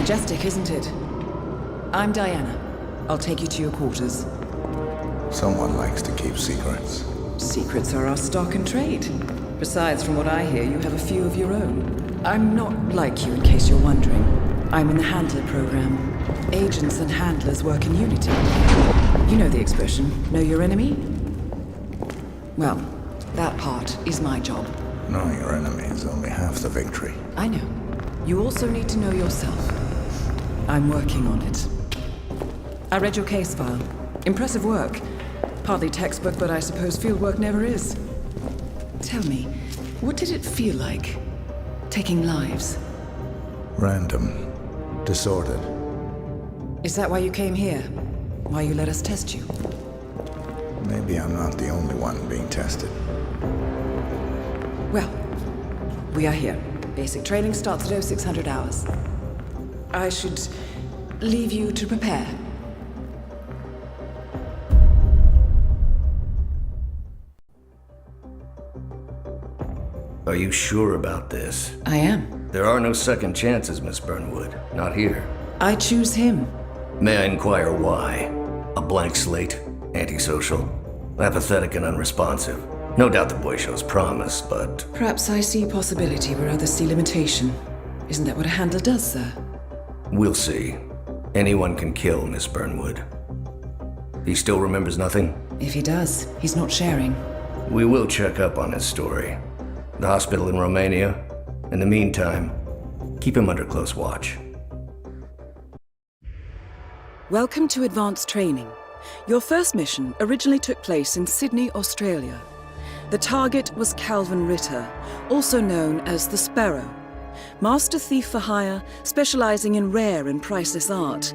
Majestic, isn't it? I'm Diana. I'll take you to your quarters. Someone likes to keep secrets. Secrets are our stock and trade. Besides, from what I hear, you have a few of your own. I'm not like you, in case you're wondering. I'm in the Handler program. Agents and handlers work in unity. You know the expression, know your enemy? Well, that part is my job. Knowing your enemy is only half the victory. I know. You also need to know yourself. I'm working on it. I read your case file. Impressive work. Partly textbook, but I suppose fieldwork never is. Tell me, what did it feel like, taking lives? Random. Disordered. Is that why you came here? Why you let us test you? Maybe I'm not the only one being tested. Well, we are here. Basic training starts at 0600 hours. I should leave you to prepare. Are you sure about this? I am. There are no second chances, Miss Burnwood. Not here. I choose him. May I inquire why? A blank slate? Antisocial? Apathetic and unresponsive? No doubt the boy shows promise, but... Perhaps I see possibility where others see limitation. Isn't that what a handler does, sir? We'll see. Anyone can kill Miss Burnwood. He still remembers nothing? If he does, he's not sharing. We will check up on his story. The hospital in Romania. In the meantime, keep him under close watch. Welcome to advanced training. Your first mission originally took place in Sydney, Australia. The target was Calvin Ritter, also known as the Sparrow. Master thief for hire, specializing in rare and priceless art.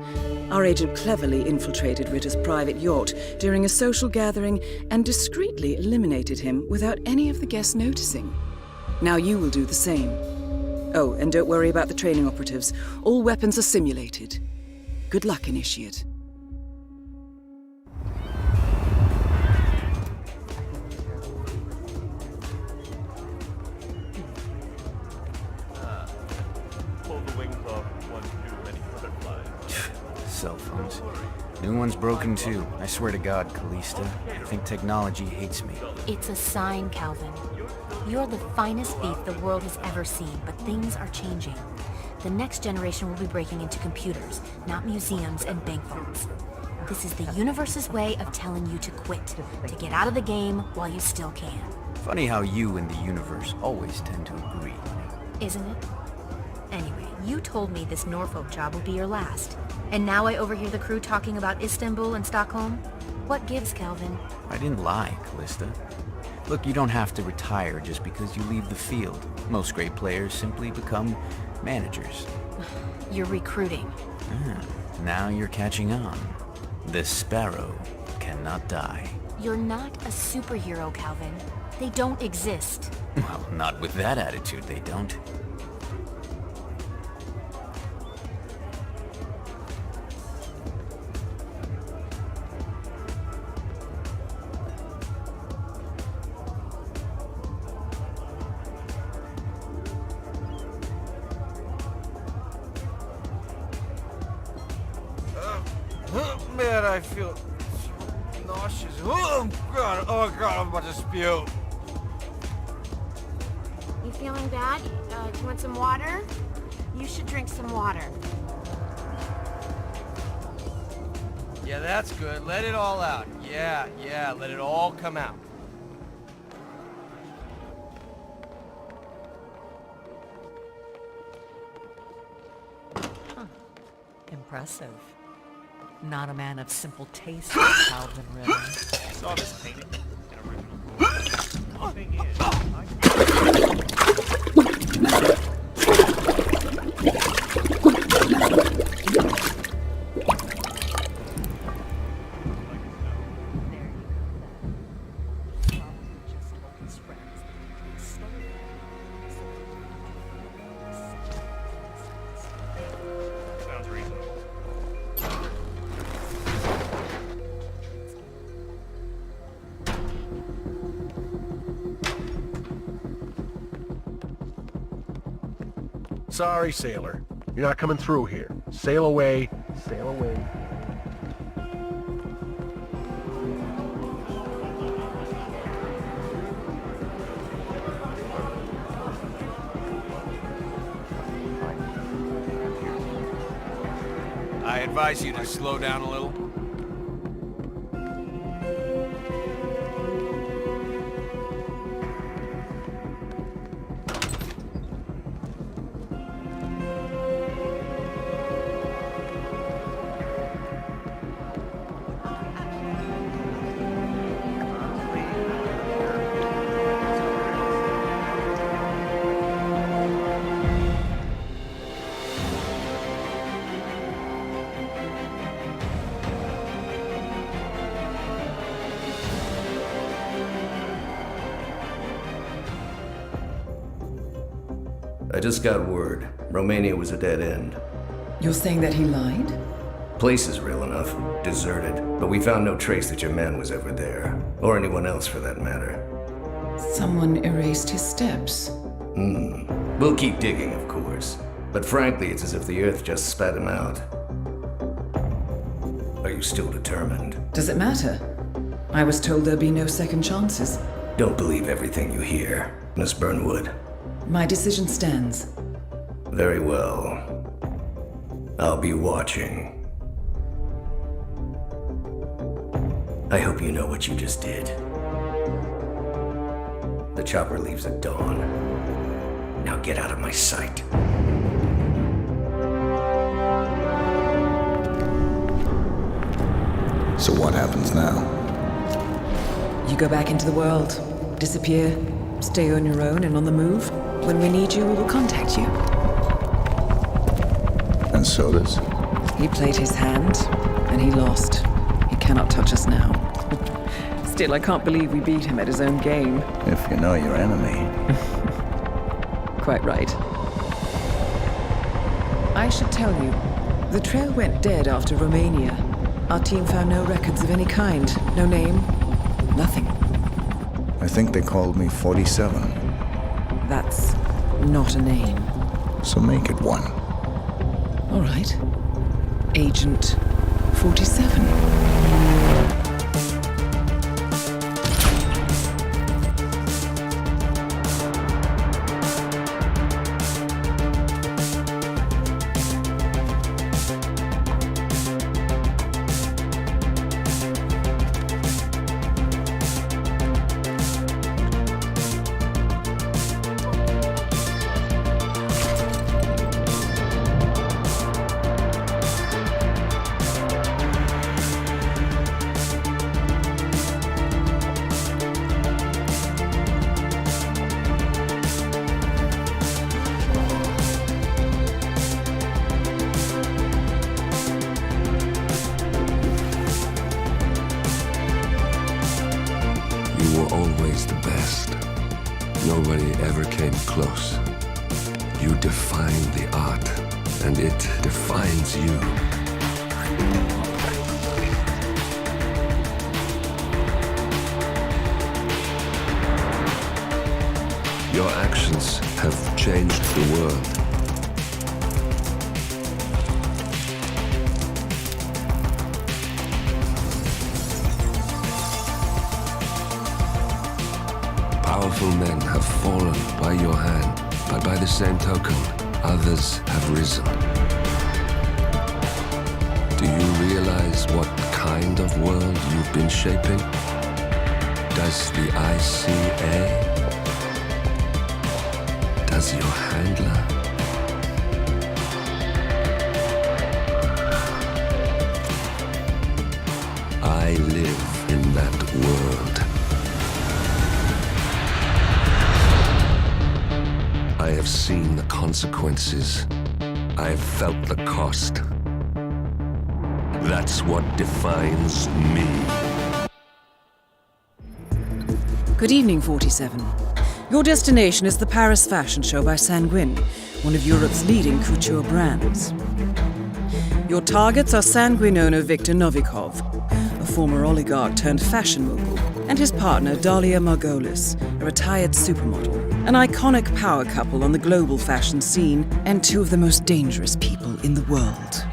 Our agent cleverly infiltrated Ritter's private yacht during a social gathering and discreetly eliminated him without any of the guests noticing. Now you will do the same. Oh, and don't worry about the training operatives. All weapons are simulated. Good luck, Initiate. Pull the wings off one too many butterflies. Cell phones. New one's broken too. I swear to God, Callista. I think technology hates me. It's a sign, Calvin. You're the finest thief the world has ever seen, but things are changing. The next generation will be breaking into computers, not museums and bank vaults. This is the universe's way of telling you to quit, to get out of the game while you still can. Funny how you and the universe always tend to agree. Isn't it? Anyway, you told me this Norfolk job would be your last. And now I overhear the crew talking about Istanbul and Stockholm? What gives, Calvin? I didn't lie, Callista. Look, you don't have to retire just because you leave the field. Most great players simply become managers. You're recruiting. Now you're catching on. The Sparrow cannot die. You're not a superhero, Calvin. They don't exist. Well, not with that attitude, they don't. Man, I feel nauseous. Oh God, I'm about to spew. You feeling bad? Do you want some water? You should drink some water. Yeah, that's good. Let it all out. Yeah, let it all come out. Impressive. Not a man of simple taste, Calvin Ritter. I saw this painting in original. The thing is, sounds reasonable. Sorry, sailor. You're not coming through here. Sail away, sail away. I advise you to slow down a little. I just got word. Romania was a dead end. You're saying that he lied? Place is real enough. Deserted. But we found no trace that your man was ever there. Or anyone else for that matter. Someone erased his steps. We'll keep digging, of course. But frankly, it's as if the Earth just spat him out. Are you still determined? Does it matter? I was told there'd be no second chances. Don't believe everything you hear, Miss Burnwood. My decision stands. Very well. I'll be watching. I hope you know what you just did. The chopper leaves at dawn. Now get out of my sight. So what happens now? You go back into the world, disappear, stay on your own and on the move. When we need you, we will contact you. And so does? He played his hand, and he lost. He cannot touch us now. Still, I can't believe we beat him at his own game. If you know your enemy. Quite right. I should tell you, the trail went dead after Romania. Our team found no records of any kind. No name, nothing. I think they called me 47. That's not a name. So make it one. All right. Agent 47. You were always the best. Nobody ever came close. You define the art, and it defines you. Your actions have changed the world. Powerful men have fallen by your hand, but by the same token, others have risen. Do you realize what kind of world you've been shaping? Does the ICA? Does your handler? I live in that world. I have seen the consequences. I have felt the cost. That's what defines me. Good evening, 47. Your destination is the Paris Fashion Show by Sanguine, one of Europe's leading couture brands. Your targets are Sanguine owner Viktor Novikov, a former oligarch turned fashion mogul, and his partner Dalia Margolis, a retired supermodel. an iconic power couple on the global fashion scene and two of the most dangerous people in the world.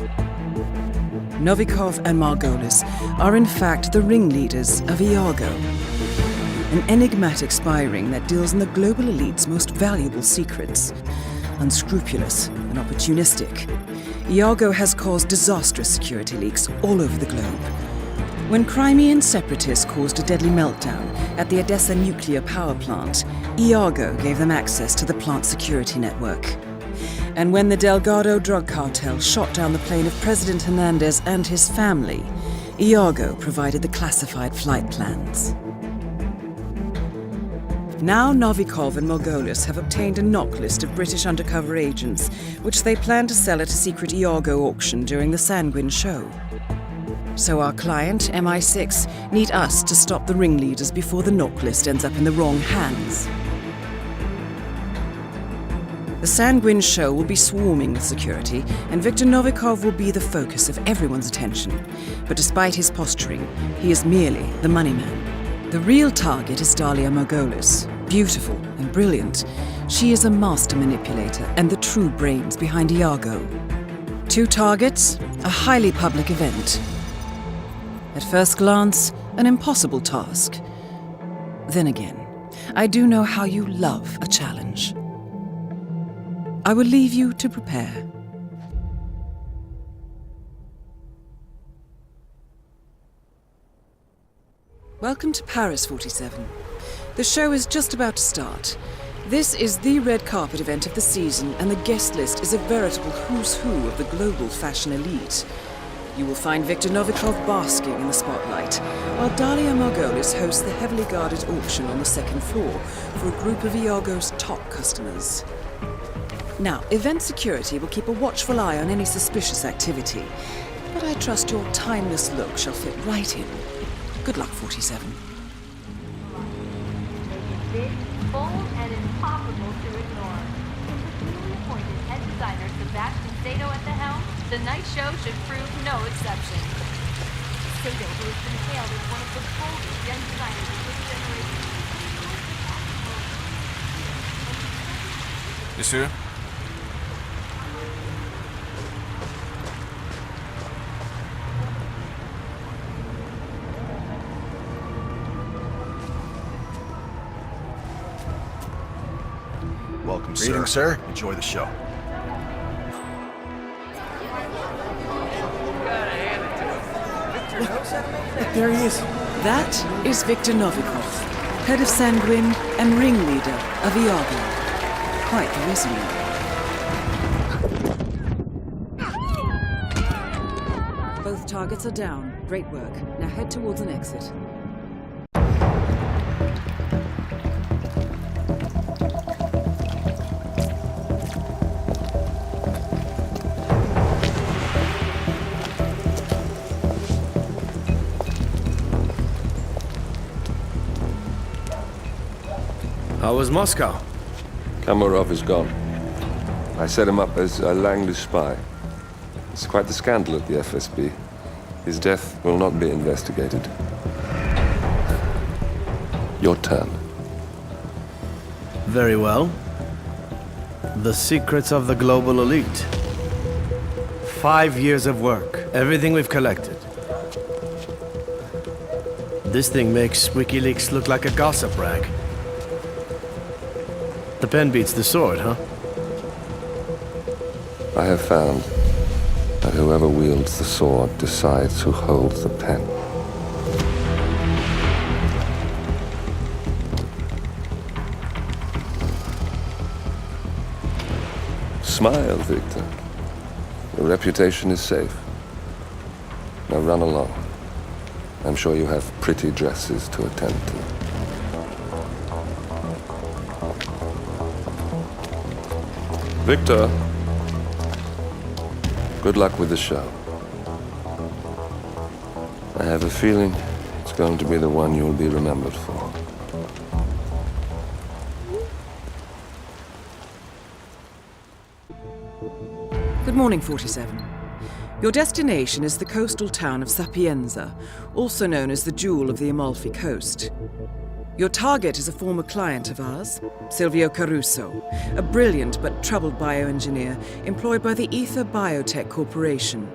Novikov and Margolis are in fact the ringleaders of Iago, an enigmatic spy ring that deals in the global elite's most valuable secrets. Unscrupulous and opportunistic, Iago has caused disastrous security leaks all over the globe. When Crimean separatists caused a deadly meltdown at the Odessa nuclear power plant, Iago gave them access to the plant's security network. And when the Delgado drug cartel shot down the plane of President Hernandez and his family, Iago provided the classified flight plans. Now Novikov and Margolis have obtained a knock list of British undercover agents, which they plan to sell at a secret Iago auction during the Sanguine show. So our client, MI6, need us to stop the ringleaders before the knock list ends up in the wrong hands. The Sanguine show will be swarming with security, and Viktor Novikov will be the focus of everyone's attention. But despite his posturing, he is merely the money man. The real target is Dalia Margolis. Beautiful and brilliant, she is a master manipulator and the true brains behind Iago. Two targets, a highly public event. At first glance, an impossible task. Then again, I do know how you love a challenge. I will leave you to prepare. Welcome to Paris, 47. The show is just about to start. This is the red carpet event of the season, and the guest list is a veritable who's who of the global fashion elite. You will find Viktor Novikov basking in the spotlight, while Dalia Margolis hosts the heavily guarded auction on the second floor for a group of Iago's top customers. Now, event security will keep a watchful eye on any suspicious activity, but I trust your timeless look shall fit right in. Good luck, 47. Big, bold, and impossible to ignore. With newly appointed head designer Sebastian Sato at the helm, the night show should prove no exception. Sato, who has been hailed as one of the boldest young designers of this generation. Monsieur? Welcome, Greetings, sir. Enjoy the show. There he is. That is Viktor Novikov, head of Sanguine and ringleader of Iago. Quite the resume. Both targets are down. Great work. Now head towards an exit. How was Moscow? Kamarov is gone. I set him up as a Langley spy. It's quite the scandal at the FSB. His death will not be investigated. Your turn. Very well. The secrets of the global elite. 5 years of work, everything we've collected. This thing makes WikiLeaks look like a gossip rag. The pen beats the sword, huh? I have found that whoever wields the sword decides who holds the pen. Smile, Victor. Your reputation is safe. Now run along. I'm sure you have pretty dresses to attend to. Victor, good luck with the show. I have a feeling it's going to be the one you'll be remembered for. Good morning, 47. Your destination is the coastal town of Sapienza, also known as the Jewel of the Amalfi Coast. Your target is a former client of ours, Silvio Caruso, a brilliant but troubled bioengineer employed by the Ether Biotech Corporation.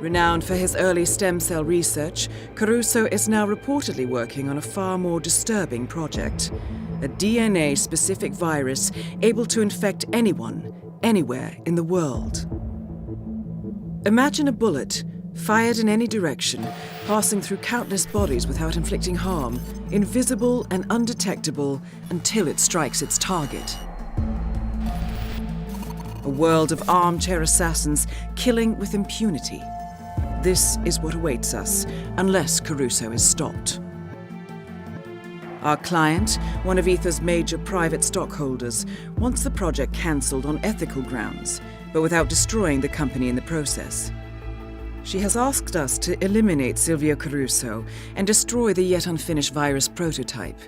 Renowned for his early stem cell research, Caruso is now reportedly working on a far more disturbing project, a DNA-specific virus able to infect anyone, anywhere in the world. Imagine a bullet, fired in any direction, passing through countless bodies without inflicting harm, invisible and undetectable until it strikes its target. A world of armchair assassins killing with impunity. This is what awaits us, unless Caruso is stopped. Our client, one of Ether's major private stockholders, wants the project cancelled on ethical grounds, but without destroying the company in the process. She has asked us to eliminate Silvio Caruso and destroy the yet unfinished virus prototype.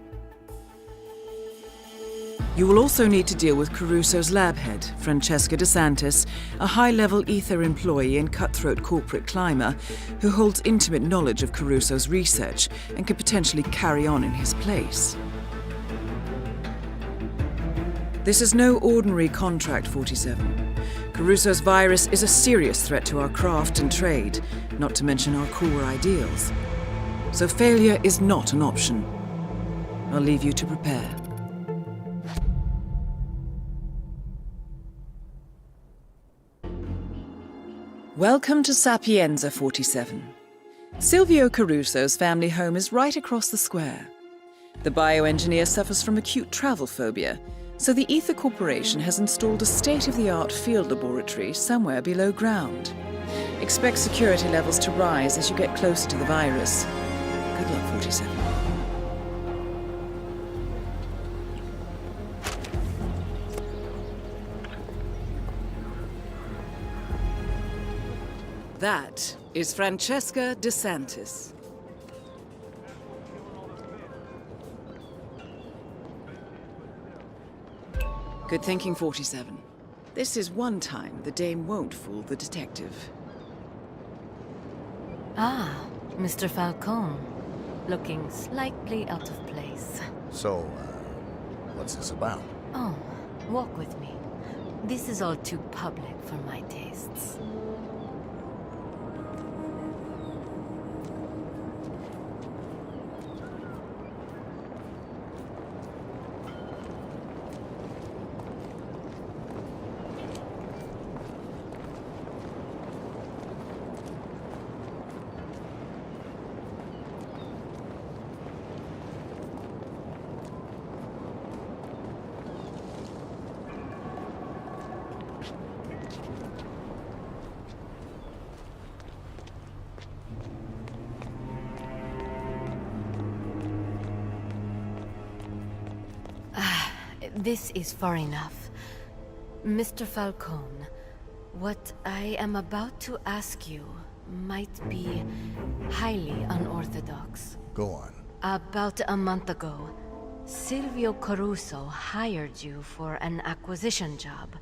You will also need to deal with Caruso's lab head, Francesca DeSantis, a high-level Ether employee and cutthroat corporate climber who holds intimate knowledge of Caruso's research and could potentially carry on in his place. This is no ordinary contract, 47. Caruso's virus is a serious threat to our craft and trade, not to mention our core ideals. So failure is not an option. I'll leave you to prepare. Welcome to Sapienza 47. Silvio Caruso's family home is right across the square. The bioengineer suffers from acute travel phobia, so the Ether Corporation has installed a state-of-the-art field laboratory somewhere below ground. Expect security levels to rise as you get closer to the virus. Good luck, 47. That is Francesca DeSantis. Good thinking, 47. This is one time the dame won't fool the detective. Ah, Mr. Falcone. Looking slightly out of place. So, what's this about? Oh, walk with me. This is all too public for my tastes. This is far enough. Mr. Falcone, what I am about to ask you might be highly unorthodox. Go on. About a month ago, Silvio Caruso hired you for an acquisition job.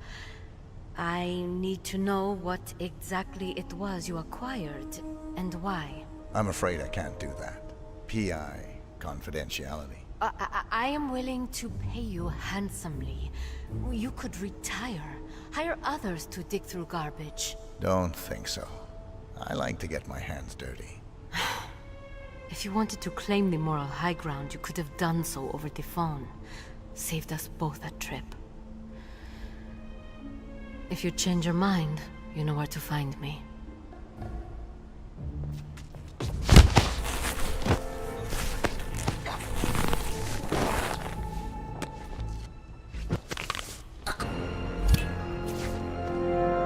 I need to know what exactly it was you acquired and why. I'm afraid I can't do that. PI, confidentiality. I am willing to pay you handsomely. You could retire. Hire others to dig through garbage. Don't think so. I like to get my hands dirty. If you wanted to claim the moral high ground, you could have done so over the phone. Saved us both a trip. If you change your mind, you know where to find me.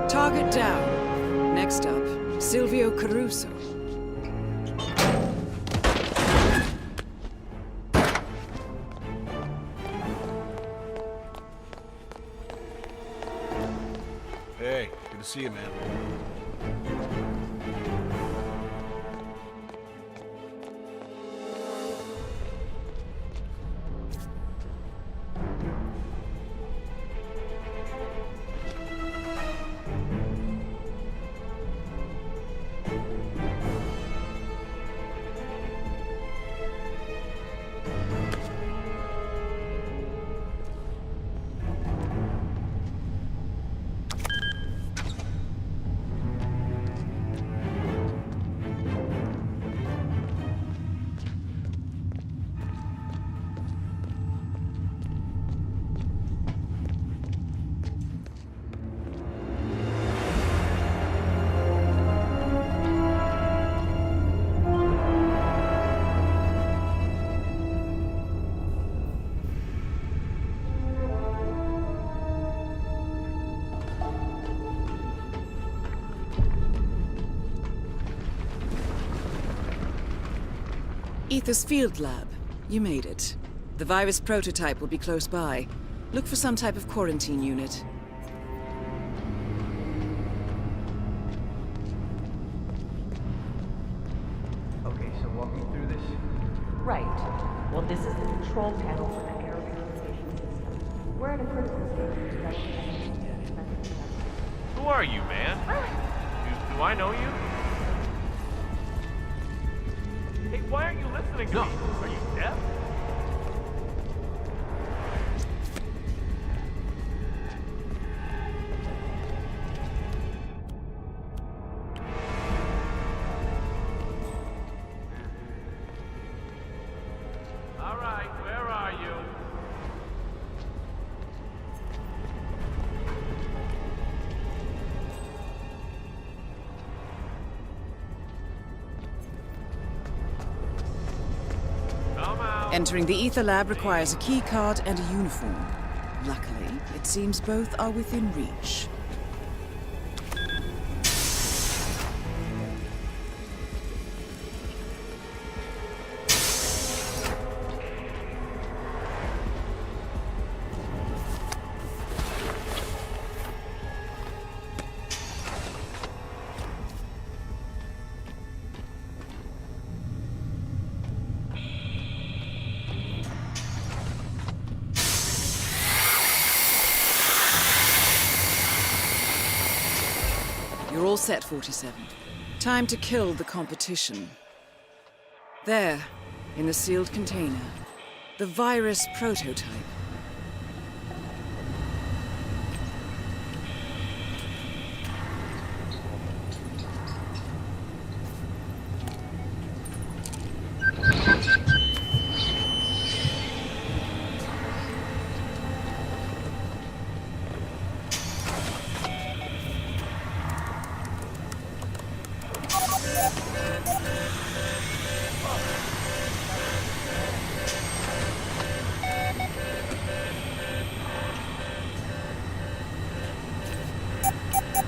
Target down. Next up, Silvio Caruso. Hey, good to see you, man. Ether's field lab. You made it. The virus prototype will be close by. Look for some type of quarantine unit. Okay, so walk me through this. Right. Well, this is the control panel for the air purification system. We're at a critical stage. Who are you, man? Do I know you? Hey, why aren't you listening to me? Are you deaf? All right, where are you? Entering the Ether lab requires a key card and a uniform. Luckily, it seems both are within reach. You're all set, 47. Time to kill the competition. There, in the sealed container, the virus prototype.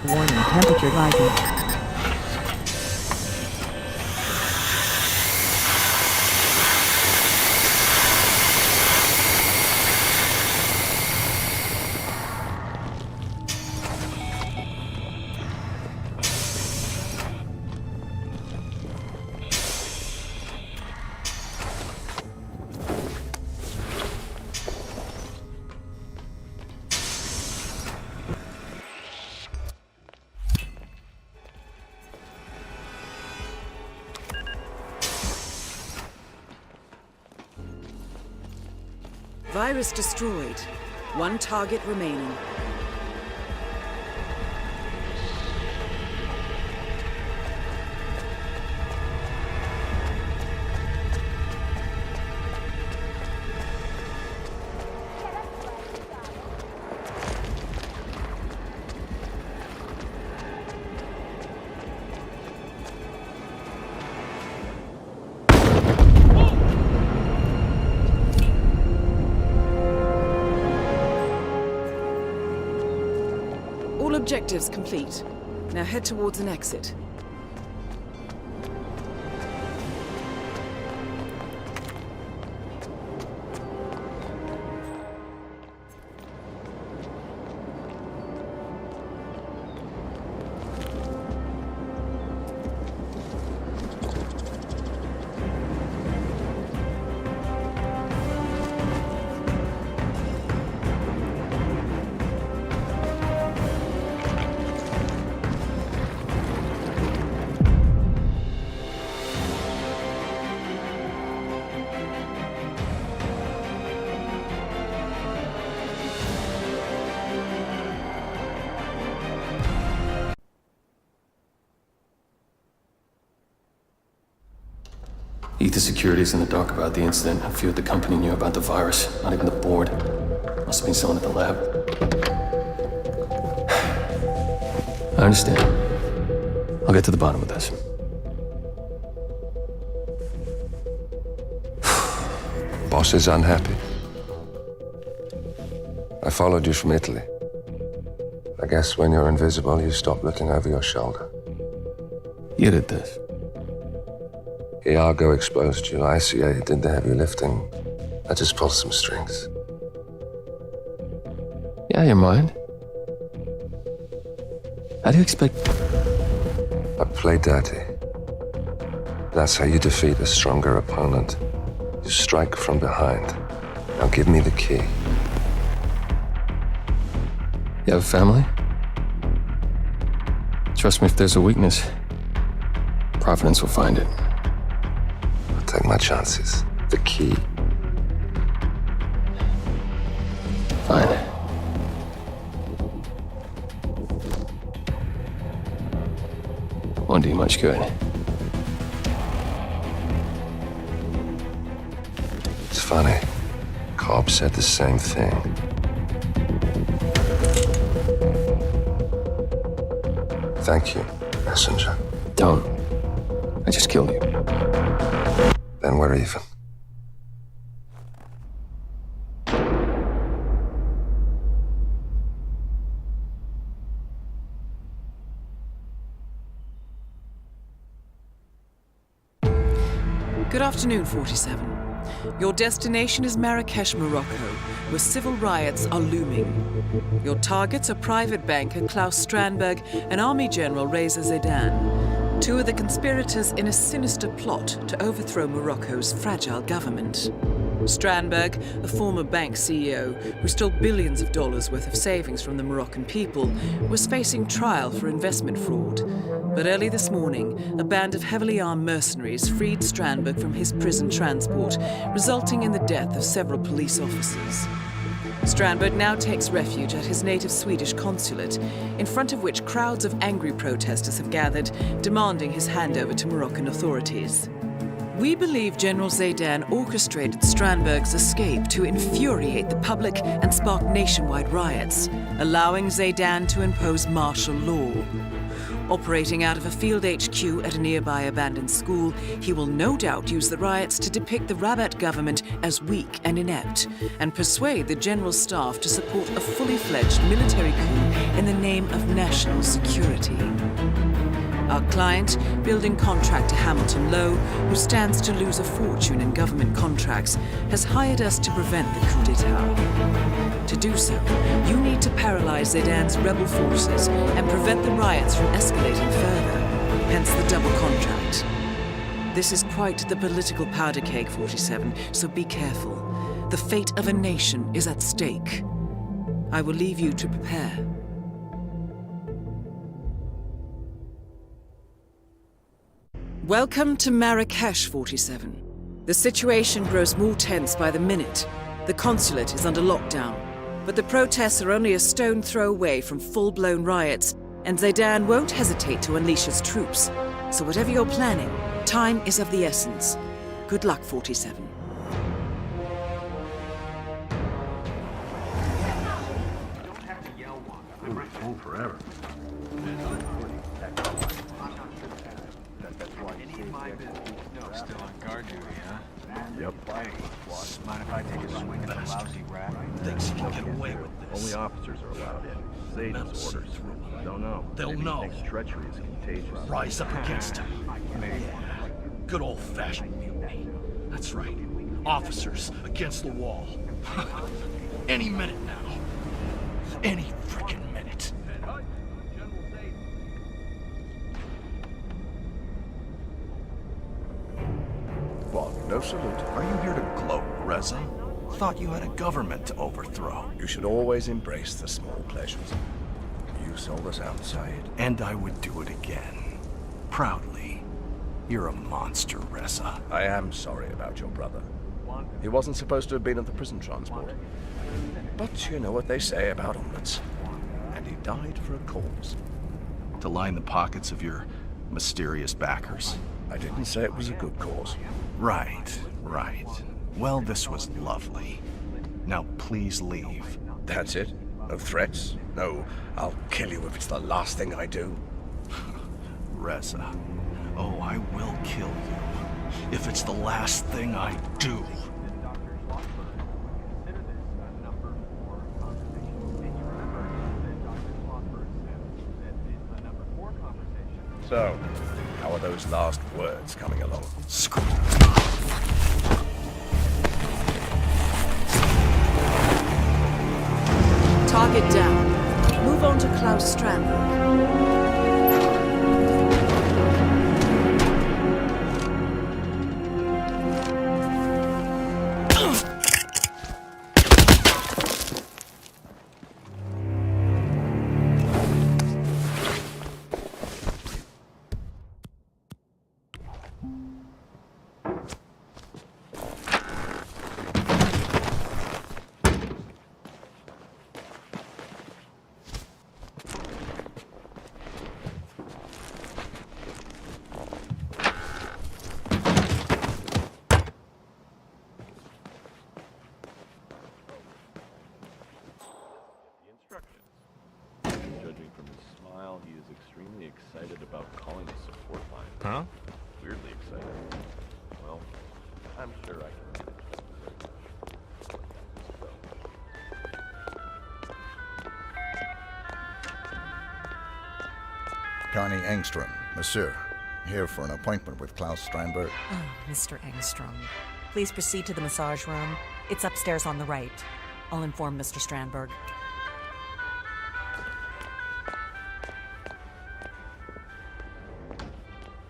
Warning, temperature rising. Virus destroyed. One target remaining. All objectives complete. Now head towards an exit. Ether Security's in the dark about the incident. I feared the company knew about the virus, not even the board. Must have been someone at the lab. I understand. I'll get to the bottom of this. Boss is unhappy. I followed you from Italy. I guess when you're invisible, you stop looking over your shoulder. You did this. Iago exposed you. ICA did the heavy lifting. I just pulled some strings. Yeah, you're mine. How do you expect... I play dirty. That's how you defeat a stronger opponent. You strike from behind. Now give me the key. You have a family? Trust me, if there's a weakness, Providence will find it. I'll take my chances. The key. Fine. Won't do you much good. It's funny. Cobb said the same thing. Thank you, messenger. Don't. I just killed you. Then we're even. Good afternoon, 47. Your destination is Marrakesh, Morocco, where civil riots are looming. Your targets are private banker Klaus Strandberg and Army General Reza Zaidan, two of the conspirators in a sinister plot to overthrow Morocco's fragile government. Strandberg, a former bank CEO who stole billions of dollars worth of savings from the Moroccan people, was facing trial for investment fraud. But early this morning, a band of heavily armed mercenaries freed Strandberg from his prison transport, resulting in the death of several police officers. Strandberg now takes refuge at his native Swedish consulate, in front of which crowds of angry protesters have gathered, demanding his handover to Moroccan authorities. We believe General Zaidan orchestrated Strandberg's escape to infuriate the public and spark nationwide riots, allowing Zaidan to impose martial law. Operating out of a field HQ at a nearby abandoned school, he will no doubt use the riots to depict the Rabat government as weak and inept, and persuade the general staff to support a fully fledged military coup in the name of national security. Our client, building contractor Hamilton Lowe, who stands to lose a fortune in government contracts, has hired us to prevent the coup d'etat. To do so, you need to paralyze Zaidan's rebel forces and prevent the riots from escalating further, hence the double contract. This is quite the political powder keg, 47, so be careful. The fate of a nation is at stake. I will leave you to prepare. Welcome to Marrakesh, 47. The situation grows more tense by the minute. The consulate is under lockdown, but the protests are only a stone throw away from full-blown riots, and Zaidan won't hesitate to unleash his troops. So whatever you're planning, time is of the essence. Good luck, 47. Forever. Still on guard duty, huh? Yep. Mind if I take a swing at the lousy rat? Thinks he can get away with this. Only officers are allowed in. Zaidan's orders. Don't know. They'll know. Maybe he thinks treachery is contagious. Rise up against him. Yeah. Good old-fashioned mutiny. That's right. Officers against the wall. Any minute now. Any frickin' minute. What? No salute? Are you here to gloat, Reza? Thought you had a government to overthrow. You should always embrace the small pleasures. You sold us outside. And I would do it again. Proudly. You're a monster, Reza. I am sorry about your brother. He wasn't supposed to have been at the prison transport. But you know what they say about omelets. And he died for a cause. To line the pockets of your mysterious backers. I didn't say it was a good cause. Right, right. Well, this was lovely. Now please leave. That's it? No threats? No, I'll kill you if it's the last thing I do. Reza. Oh, I will kill you. If it's the last thing I do. So, How are those last words coming along? Screw. Target down. Move on to Klaus Strandberg. Judging from his smile, he is extremely excited about calling the support line. Huh? Weirdly excited. Well, I'm sure I can manage. Connie Engstrom, monsieur, here for an appointment with Klaus Strandberg. Oh, Mr. Engstrom. Please proceed to the massage room. It's upstairs on the right. I'll inform Mr. Strandberg.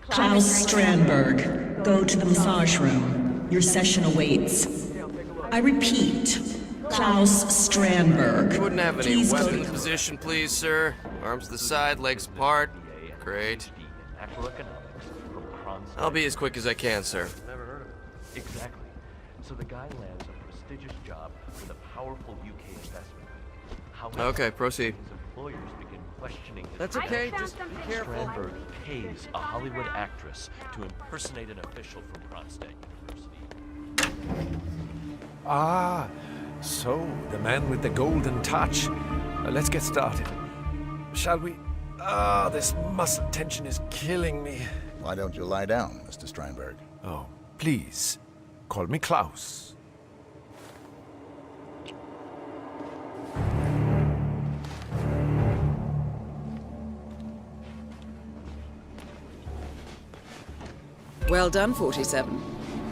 Klaus Strandberg, go to the massage room. Your session awaits. I repeat, Klaus Strandberg. Wouldn't have any Please weapons go in to position, please, sir. Arms to the side, legs apart. Great. I'll be as quick as I can, sir. Never heard of it. Exactly. So the guy lands a prestigious job with a powerful UK investment. However, Okay, proceed. his employers begin questioning his That's okay, just be careful. Strandberg pays a Hollywood actress to impersonate an official from Kronstadt University. Ah, so the man with the golden touch. Let's get started. Shall we? Ah, this muscle tension is killing me. Why don't you lie down, Mr. Strandberg? Oh, please, call me Klaus. Well done, 47.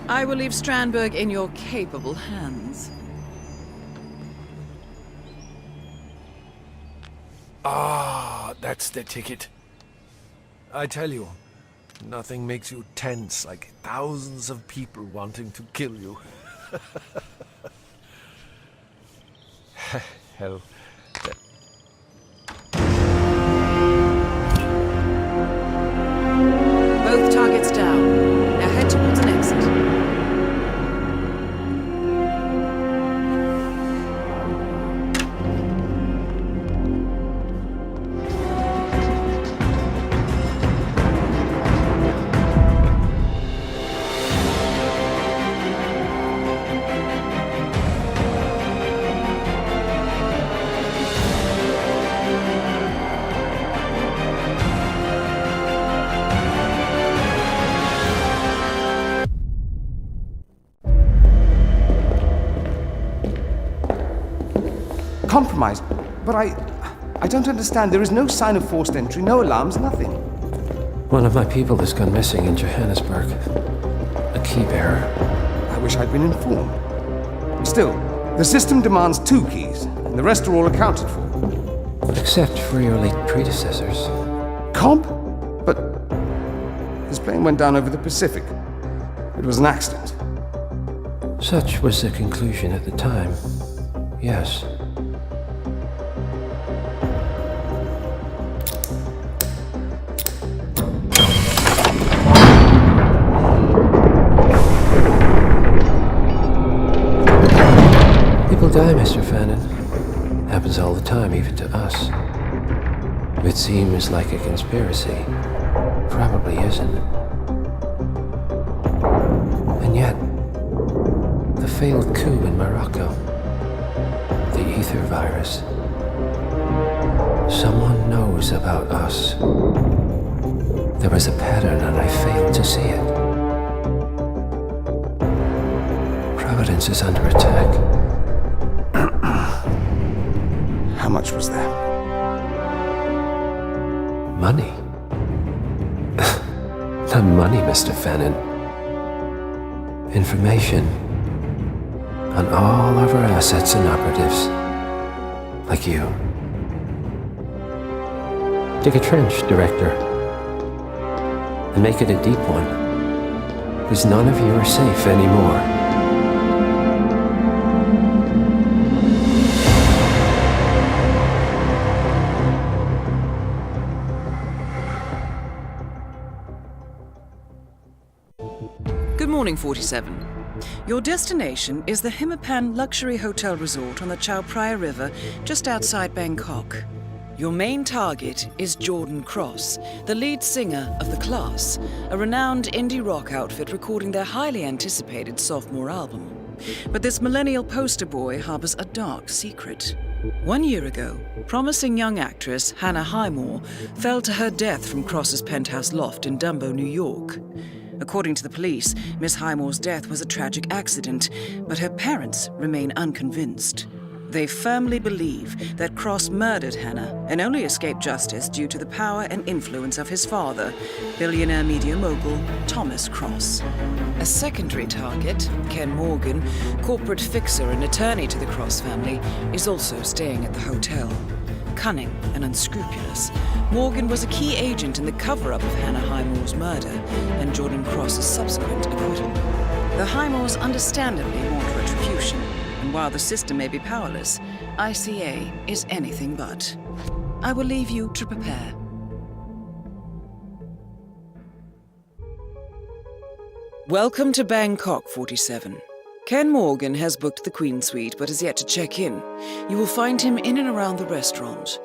I will leave Strandberg in your capable hands. Ah, that's the ticket. I tell you, nothing makes you tense like thousands of people wanting to kill you. Hell. Both targets down. Now head towards an exit. Compromised, but I don't understand. There is no sign of forced entry, no alarms, nothing. One of my people has gone missing in Johannesburg. A key bearer. I wish I'd been informed. Still, the system demands 2 keys, and the rest are all accounted for. Except for your late predecessors. Comp? But his plane went down over the Pacific. It was an accident. Such was the conclusion at the time. Yes. People die, Mr. Fannin. Happens all the time, even to us. It seems like a conspiracy. Probably isn't. And yet, the failed coup in Morocco, the ether virus. Someone knows about us. There was a pattern and I failed to see it. Providence is under attack. How much was there? Money? Not money, Mr. Fenton. Information on all of our assets and operatives. Like you. Dig a trench, Director. And make it a deep one. Because none of you are safe anymore. Good morning, 47. Your destination is the Hitman luxury hotel resort on the Chao Phraya River, just outside Bangkok. Your main target is Jordan Cross, the lead singer of The Class, a renowned indie rock outfit recording their highly anticipated sophomore album. But this millennial poster boy harbors a dark secret. 1 year ago, promising young actress Hannah Highmore fell to her death from Cross's penthouse loft in Dumbo, New York. According to the police, Miss Highmore's death was a tragic accident, but her parents remain unconvinced. They firmly believe that Cross murdered Hannah and only escaped justice due to the power and influence of his father, billionaire media mogul Thomas Cross. A secondary target, Ken Morgan, corporate fixer and attorney to the Cross family, is also staying at the hotel. Cunning and unscrupulous, Morgan was a key agent in the cover-up of Hannah Highmore's murder and Jordan Cross's subsequent acquittal. The Highmores understandably want retribution, and while the system may be powerless, ICA is anything but. I will leave you to prepare. Welcome to Bangkok, 47. Ken Morgan has booked the Queen Suite but has yet to check in. You will find him in and around the restaurant.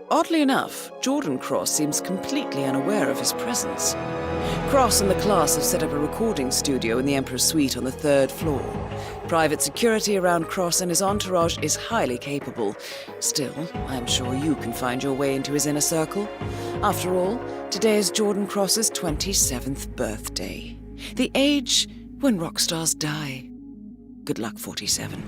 Oddly enough, Jordan Cross seems completely unaware of his presence. Cross and the Class have set up a recording studio in the Emperor's Suite on the 3rd floor. Private security around Cross and his entourage is highly capable. Still, I am sure you can find your way into his inner circle. After all, today is Jordan Cross's 27th birthday. The age when rock stars die. Good luck, 47.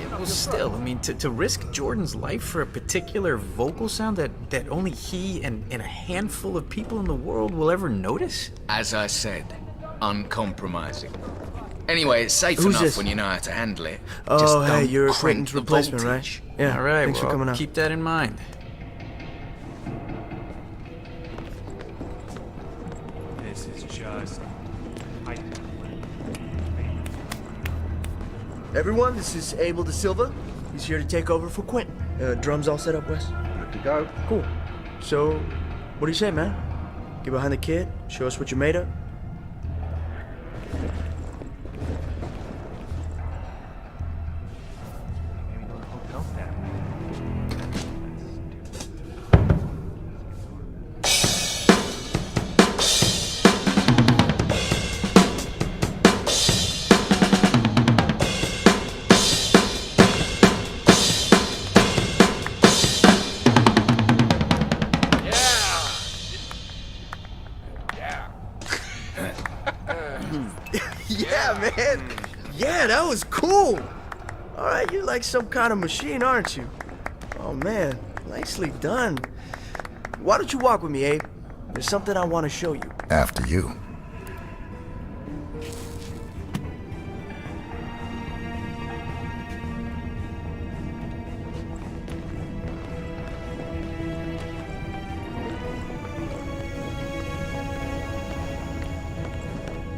Well, still, I mean, to risk Jordan's life for a particular vocal sound that only he and a handful of people in the world will ever notice? As I said, uncompromising. Anyway, it's safe Who's enough this? when you know how to handle it. Oh, Just hey, don't you're crank Quentin's the replacement, voltage. right? Yeah, All right, thanks for well, coming out. keep that in mind. This is just... Everyone, this is Abel Da Silva. He's here to take over for Quentin. Drums all set up, Wes? Good to go. Cool. So, what do you say, man? Get behind the kid, show us what you're made of? Yeah, man. Yeah, that was cool. All right, you're like some kind of machine, aren't you? Oh, man, nicely done. Why don't you walk with me, Abe? There's something I want to show you. After you.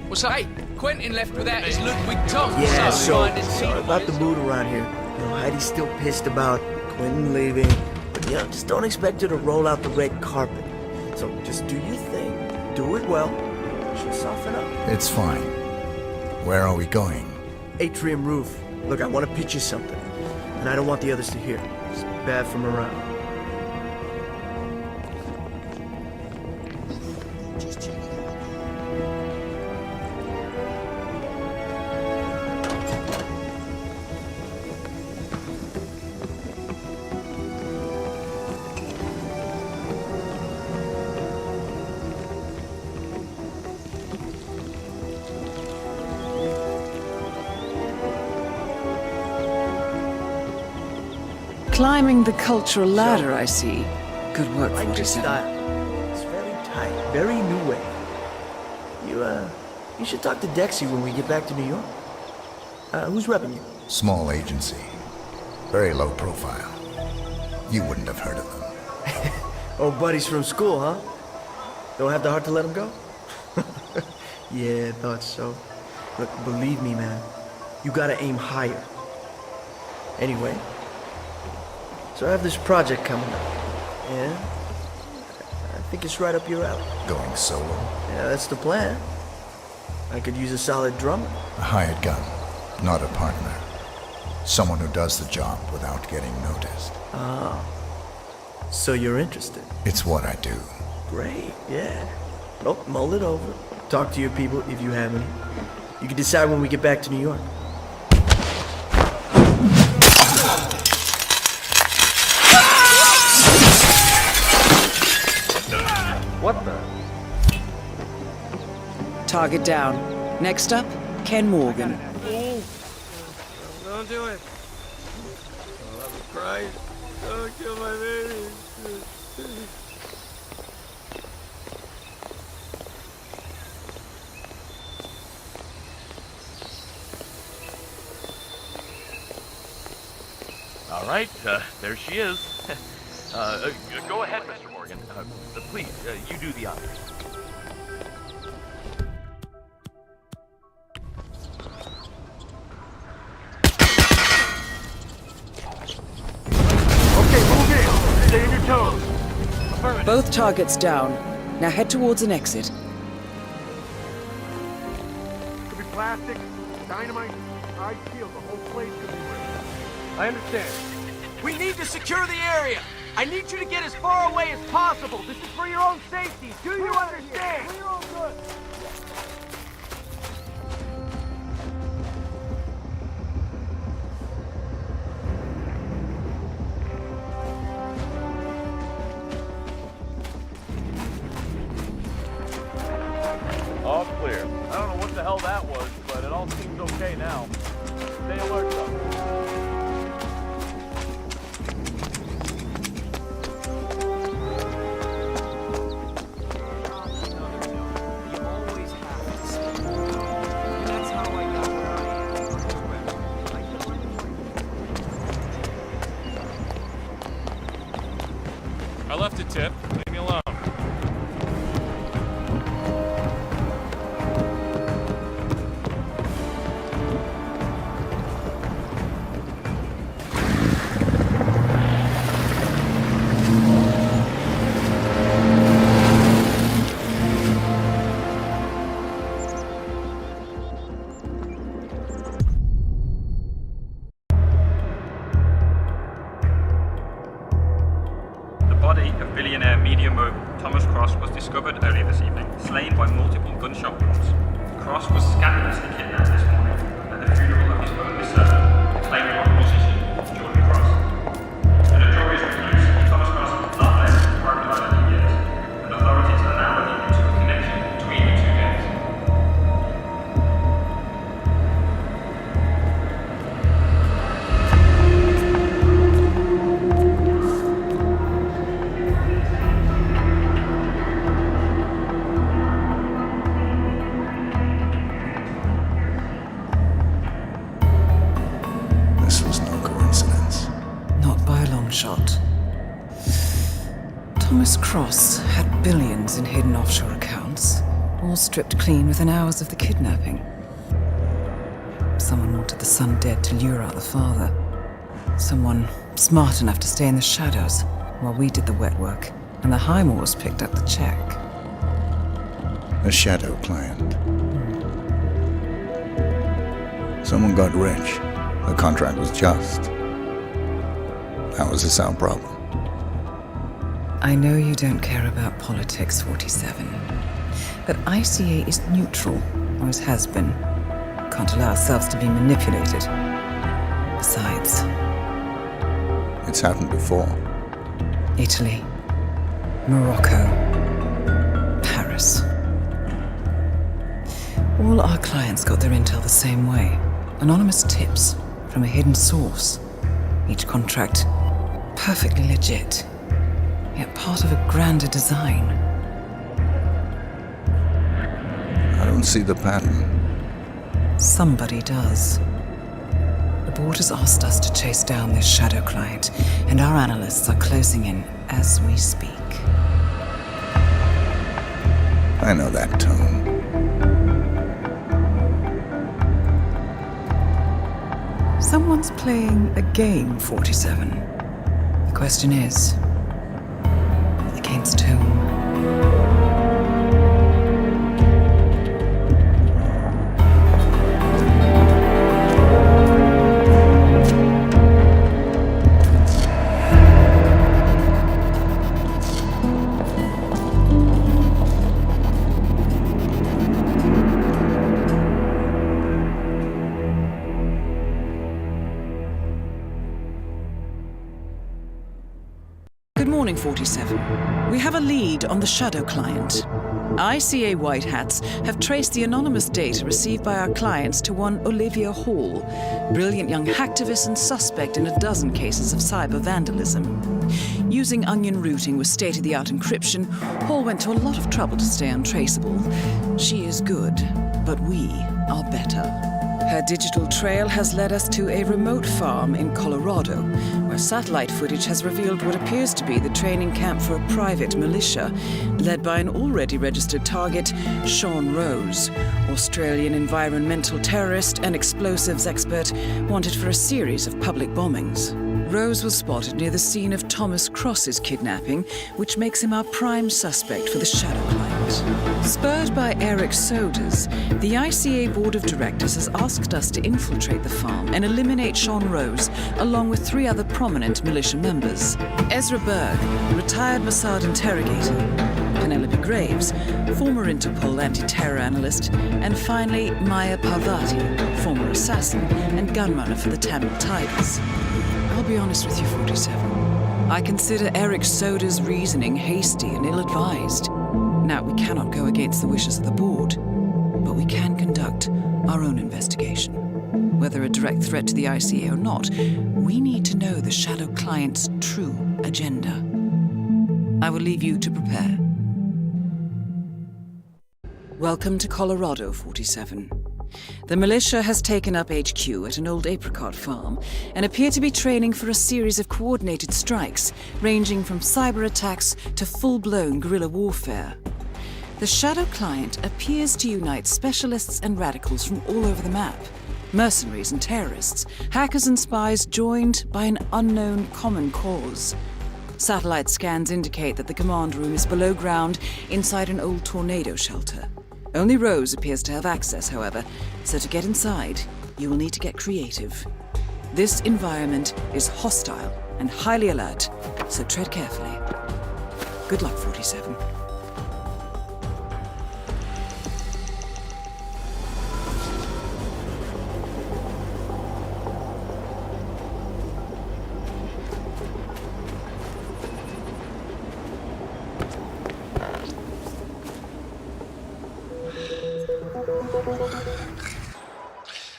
What's up? Hey, Quentin left without his Ludwig Tom. Yeah, so so find his sorry feet. about the mood around here. You know, Heidi's still pissed about Quentin leaving. But, you know, just don't expect her to roll out the red carpet. So just do your thing. Do it well. She'll soften up. It's fine. Where are we going? Atrium roof. Look, I want to pitch you something. And I don't want the others to hear. It's bad from around. Climbing the cultural ladder, I see. Good work, I like your 47. style. It's very tight, very new way. You should talk to Dexy when we get back to New York. Who's repping you? Small agency. Very low profile. You wouldn't have heard of them. Oh, buddies from school, huh? Don't have the heart to let them go? Yeah, thought so. Look, believe me, man. You gotta aim higher. Anyway, so I have this project coming up. Yeah? I think it's right up your alley. Going solo? Yeah, that's the plan. I could use a solid drummer. A hired gun, not a partner. Someone who does the job without getting noticed. Ah. So you're interested? It's what I do. Great, yeah. Well, mull it over. Talk to your people if you have any. You can decide when we get back to New York. What the? Target down. Next up, Ken Morgan. Don't do it. Oh, love of Christ. Don't kill my baby. All right, there she is. Go ahead, Mr. Morgan. Please, you do the honors. Okay, move in. Stay on your toes. Both targets down. Now head towards an exit. Could be plastic, dynamite, high steel. The whole place could be ripped. I understand. We need to secure the area. I need you to get as far away as possible. This is for your own safety. Do you understand? For your own good. All clear. I don't know what the hell that was, but it all seems okay now. Stay alert, though. I left a tip. Leave me alone. Billionaire media mogul Thomas Cross was discovered earlier this evening, slain by multiple gunshot wounds. Cross was scandalously kidnapped this morning at the funeral of his only son, acclaimed rock musician Jordan Cross. The notorious recluse Thomas Cross has not left his private identity yet, and authorities are now looking into a connection between the two gangs. Shot. Thomas Cross had billions in hidden offshore accounts, all stripped clean within hours of the kidnapping. Someone wanted the son dead to lure out the father. Someone smart enough to stay in the shadows while we did the wet work, and the Highmores picked up the check. A shadow client. Someone got rich. The contract was just. That was a sound problem. I know you don't care about politics, 47. But ICA is neutral, always has been. Can't allow ourselves to be manipulated. Besides... It's happened before. Italy. Morocco. Paris. All our clients got their intel the same way. Anonymous tips from a hidden source. Each contract perfectly legit, yet part of a grander design. I don't see the pattern. Somebody does. The board has asked us to chase down this shadow client, and our analysts are closing in as we speak. I know that tone. Someone's playing a game, 47. The question is, against whom? Good morning, 47. We have a lead on the shadow client. ICA White Hats have traced the anonymous data received by our clients to one Olivia Hall, brilliant young hacktivist and suspect in a dozen cases of cyber vandalism. Using onion routing with state-of-the-art encryption, Hall went to a lot of trouble to stay untraceable. She is good, but we are better. Her digital trail has led us to a remote farm in Colorado, where satellite footage has revealed what appears to be the training camp for a private militia, led by an already registered target, Sean Rose, Australian environmental terrorist and explosives expert wanted for a series of public bombings. Rose was spotted near the scene of Thomas Cross's kidnapping, which makes him our prime suspect for the shadow client. Spurred by Eric Sodas, the ICA Board of Directors has asked us to infiltrate the farm and eliminate Sean Rose, along with 3 other prominent militia members. Ezra Berg, retired Mossad interrogator, Penelope Graves, former Interpol anti-terror analyst, and finally Maya Parvati, former assassin and gunrunner for the Tamil Tigers. I'll be honest with you, 47. I consider Eric Soda's reasoning hasty and ill-advised. Now, we cannot go against the wishes of the board, but we can conduct our own investigation. Whether a direct threat to the ICA or not, we need to know the shadow client's true agenda. I will leave you to prepare. Welcome to Colorado, 47. The militia has taken up HQ at an old apricot farm and appear to be training for a series of coordinated strikes, ranging from cyber attacks to full-blown guerrilla warfare. The shadow client appears to unite specialists and radicals from all over the map. Mercenaries and terrorists, hackers and spies joined by an unknown common cause. Satellite scans indicate that the command room is below ground inside an old tornado shelter. Only Rose appears to have access, however, so to get inside, you will need to get creative. This environment is hostile and highly alert, so tread carefully. Good luck, 47.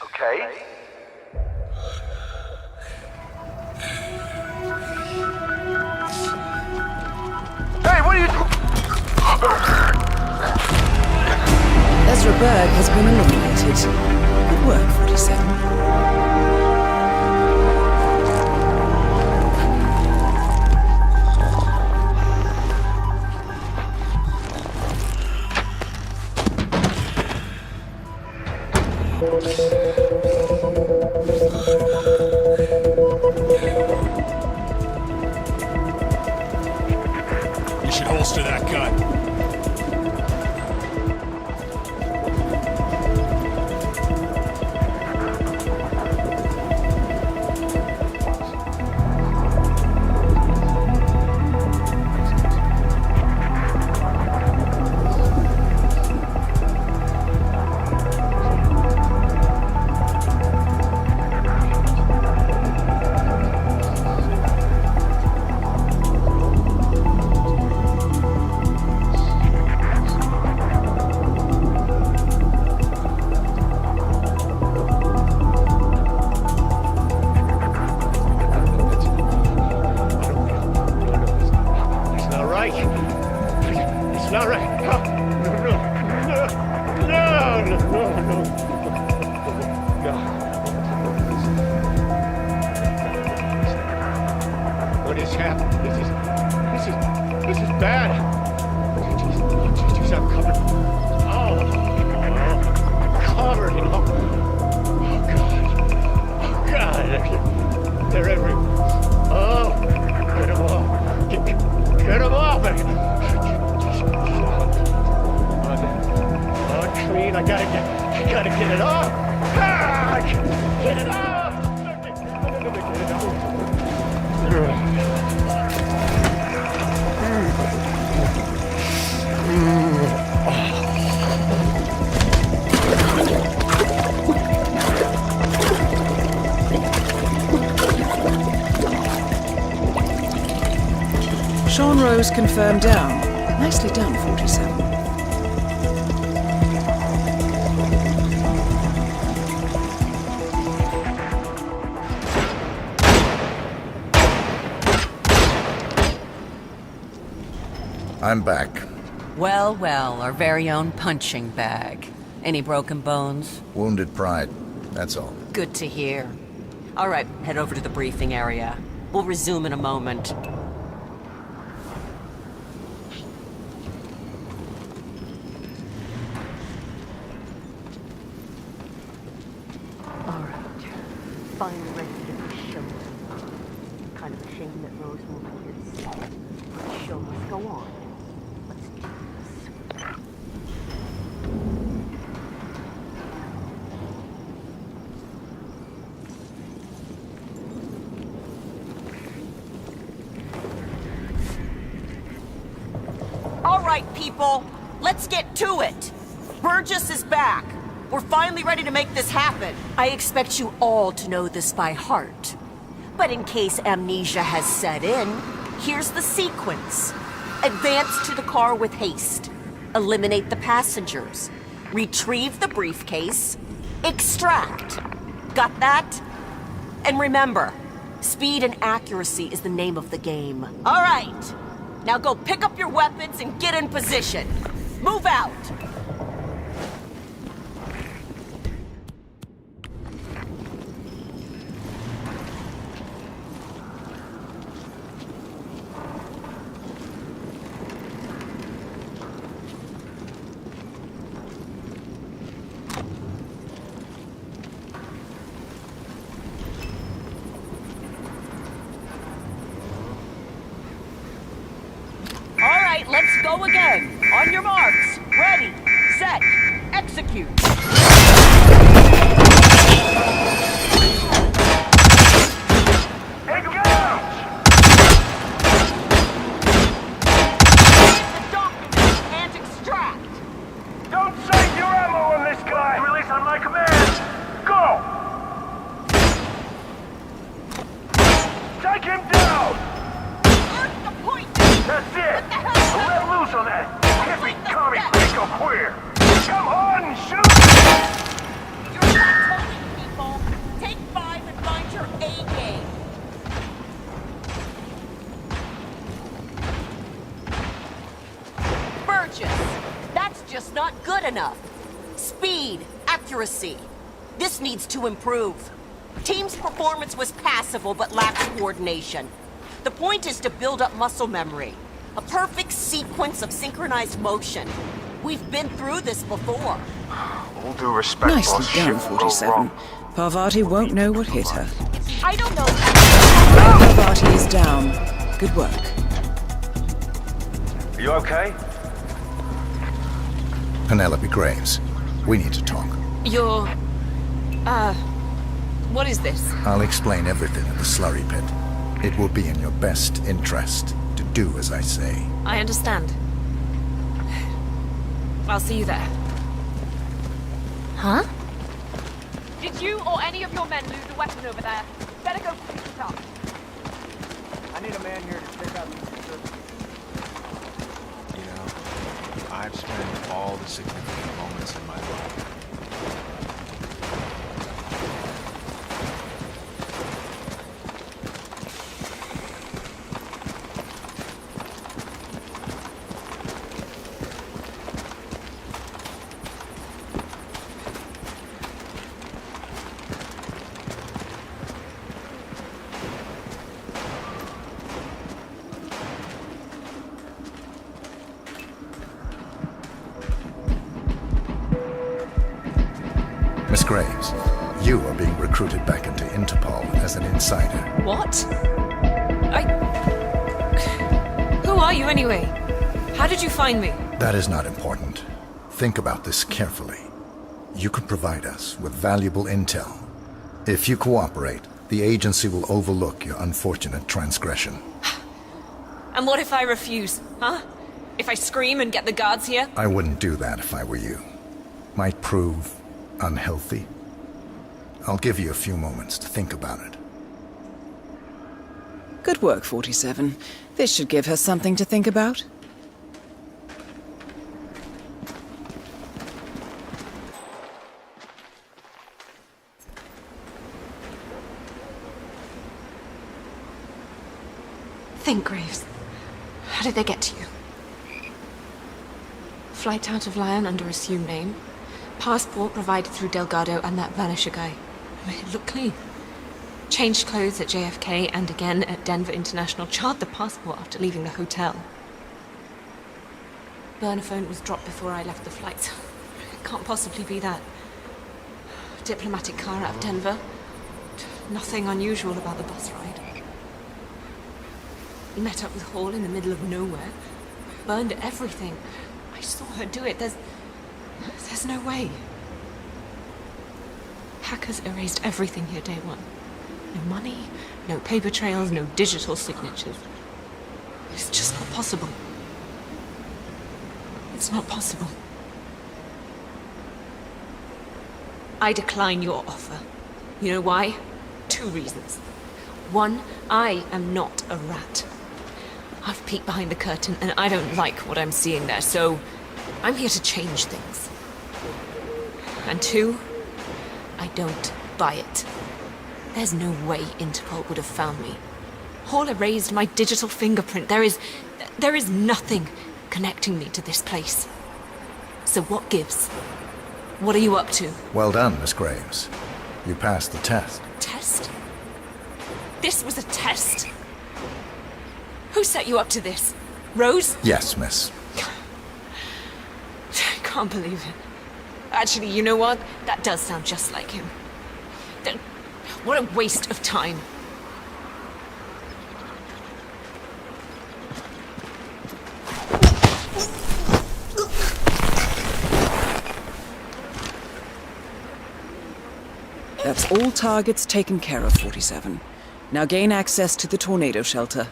Okay. Hey, what are you doing? Ezra Berg has been eliminated. Good work, 47. You should holster that gun. It's not right. No. What is happening? This is bad. Jeez, I'm covered. Covered in all. Oh God. They're everywhere. Oh, get them off. Get them off. Clean. I gotta get it off. Get it off. Sean Rose confirmed down. Nicely done, 47. I'm back. Well, well, our very own punching bag. Any broken bones? Wounded pride, that's all. Good to hear. All right, head over to the briefing area. We'll resume in a moment. All right. Finally ready to get this show. Kind of a shame that Rose won't be here to see it. The show must go on. Let's do this. All right, people, let's get to it. Burgess is back. We're finally ready to make this happen. I expect you all to know this by heart. But in case amnesia has set in, here's the sequence. Advance to the car with haste. Eliminate the passengers. Retrieve the briefcase. Extract. Got that? And remember, speed and accuracy is the name of the game. All right. Now go pick up your weapons and get in position. Move out. Let's go again. On your marks. Ready, set, execute. Hey, go! The document and extract. Don't save your ammo on this guy! Release on my command! Go! Take him down! Earth the point! That's it! Let loose on that! Hippie commie pico queer! Come on, shoot! You're not holding, people. Take 5 and find your A game. Burgess, that's just not good enough. Speed, accuracy. This needs to improve. Team's performance was passable but lacks coordination. The point is to build up muscle memory. A perfect sequence of synchronized motion. We've been through this before. All due respect, Nicely boss. done, Shit will go 47. wrong. Parvati won't know what hit her. I don't know. Parvati is down. Good work. Are you okay? Penelope Graves, we need to talk. You're... what is this? I'll explain everything at the slurry pit. It will be in your best interest to do as I say. I understand. I'll see you there. Huh? Did you or any of your men lose a weapon over there? Better go pick it up. I need a man here to check out these facilities. You know, I've spent all the significant moments in my life Graves, you are being recruited back into Interpol as an insider. What? Who are you anyway? How did you find me? That is not important. Think about this carefully. You could provide us with valuable intel. If you cooperate, the agency will overlook your unfortunate transgression. And what if I refuse, huh? If I scream and get the guards here? I wouldn't do that if I were you. Might prove unhealthy. I'll give you a few moments to think about it. Good work, 47. This should give her something to think about. Think, Graves. How did they get to you? Flight out of Lyon under assumed name. Passport provided through Delgado and that Vanisher guy. Made it look clean. Changed clothes at JFK and again at Denver International. Charred the passport after leaving the hotel. Burner phone was dropped before I left the flight. It can't possibly be that. Diplomatic car out of Denver. Nothing unusual about the bus ride. Met up with Hall in the middle of nowhere. Burned everything. I saw her do it. There's no way. Hackers erased everything here day one. No money, no paper trails, no digital signatures. It's just not possible. It's not possible. I decline your offer. You know why? 2 reasons. 1, I am not a rat. I've peeked behind the curtain and I don't like what I'm seeing there, so I'm here to change things. And 2, I don't buy it. There's no way Interpol would have found me. Hall erased my digital fingerprint. There is nothing connecting me to this place. So what gives? What are you up to? Well done, Miss Graves. You passed the test. Test? This was a test? Who set you up to this? Rose? Yes, miss. I can't believe it. Actually, you know what? That does sound just like him. What a waste of time. That's all targets taken care of, 47. Now gain access to the tornado shelter.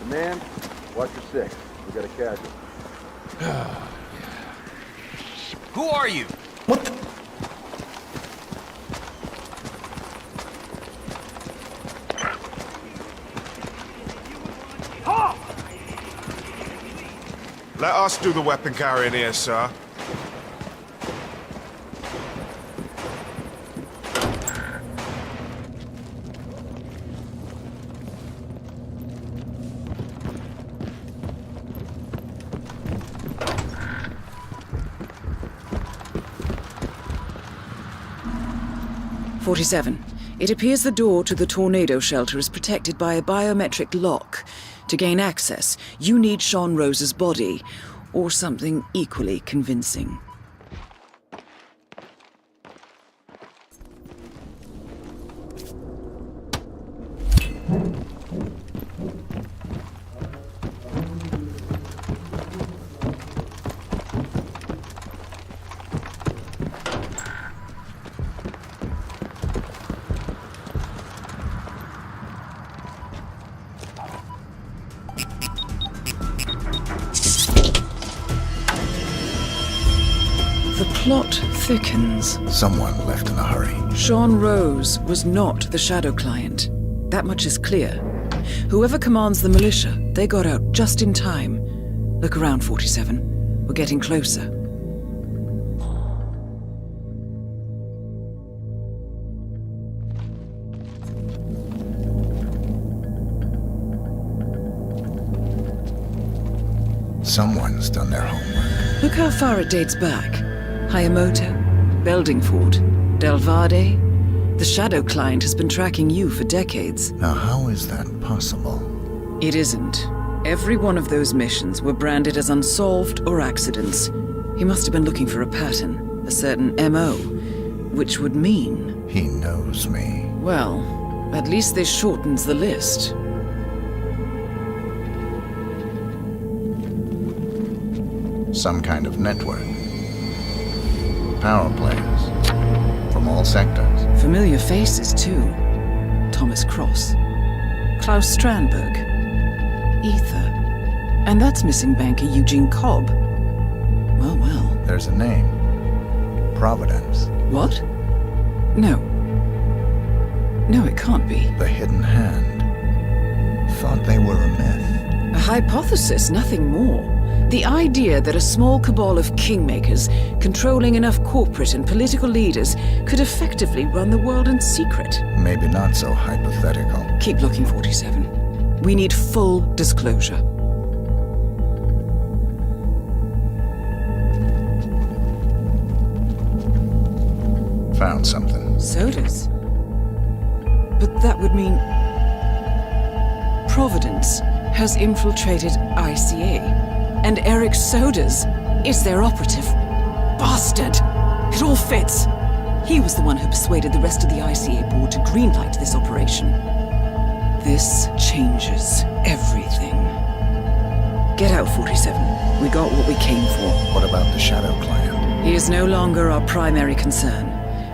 Man, watch your 6. We got a casualty. Who are you? What the? Let us do the weapon carrying here, sir. It appears the door to the tornado shelter is protected by a biometric lock. To gain access, you need Sean Rose's body, or something equally convincing. The plot thickens. Someone left in a hurry. Sean Rose was not the shadow client. That much is clear. Whoever commands the militia, they got out just in time. Look around, 47. We're getting closer. Someone's done their homework. Look how far it dates back. Hayamoto, Beldingford, Delvade. The shadow client has been tracking you for decades. Now, how is that possible? It isn't. Every one of those missions were branded as unsolved or accidents. He must have been looking for a pattern, a certain MO, which would mean... He knows me. Well, at least this shortens the list. Some kind of network. Power players. From all sectors. Familiar faces, too. Thomas Cross. Klaus Strandberg. Ether. And that's missing banker Eugene Cobb. Well, well. There's a name. Providence. What? No. No, it can't be. The Hidden Hand. Thought they were a myth. A hypothesis, nothing more. The idea that a small cabal of kingmakers, controlling enough corporate and political leaders, could effectively run the world in secret. Maybe not so hypothetical. Keep looking, 47. We need full disclosure. Found something. Sodas? But that would mean... Providence has infiltrated ICA. And Eric Sodas is their operative. Bastard! It all fits. He was the one who persuaded the rest of the ICA board to greenlight this operation. This changes everything. Get out, 47. We got what we came for. What about the Shadow client? He is no longer our primary concern.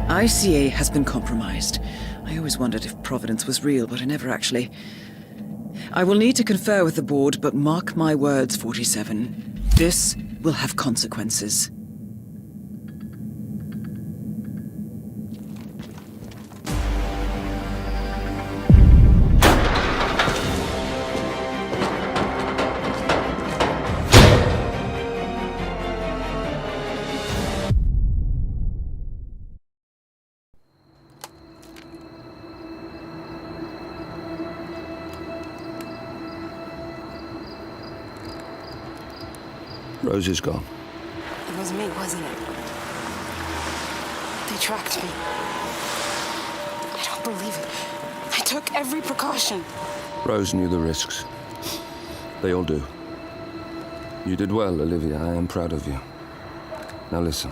ICA has been compromised. I always wondered if Providence was real, but I never actually... I will need to confer with the board, but mark my words, 47. This will have consequences. Rose is gone. It was me, wasn't it? They tracked me. I don't believe it. I took every precaution. Rose knew the risks. They all do. You did well, Olivia. I am proud of you. Now listen.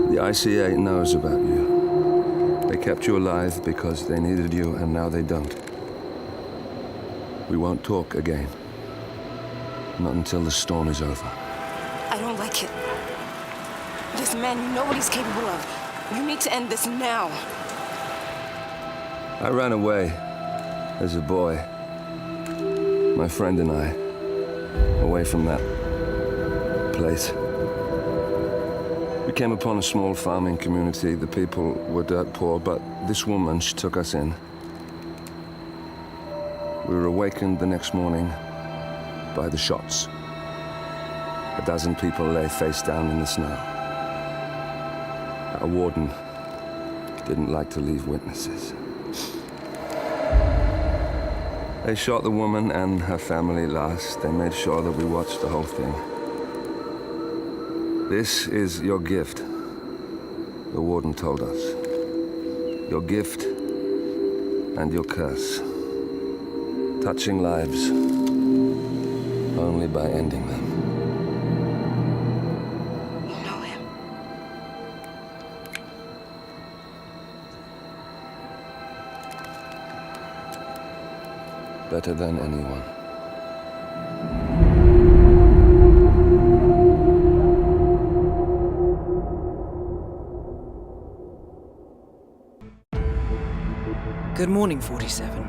The ICA knows about you. They kept you alive because they needed you, and now they don't. We won't talk again. Not until the storm is over. I don't like it. This man you know what he's capable of. You need to end this now. I ran away as a boy. My friend and I. Away from that place. We came upon a small farming community. The people were dirt poor, but this woman, she took us in. We were awakened the next morning by the shots. A dozen people lay face down in the snow. Our warden didn't like to leave witnesses. They shot the woman and her family last. They made sure that we watched the whole thing. This is your gift, the warden told us. Your gift and your curse. Touching lives only by ending them. You know him. Better than anyone. Good morning, 47.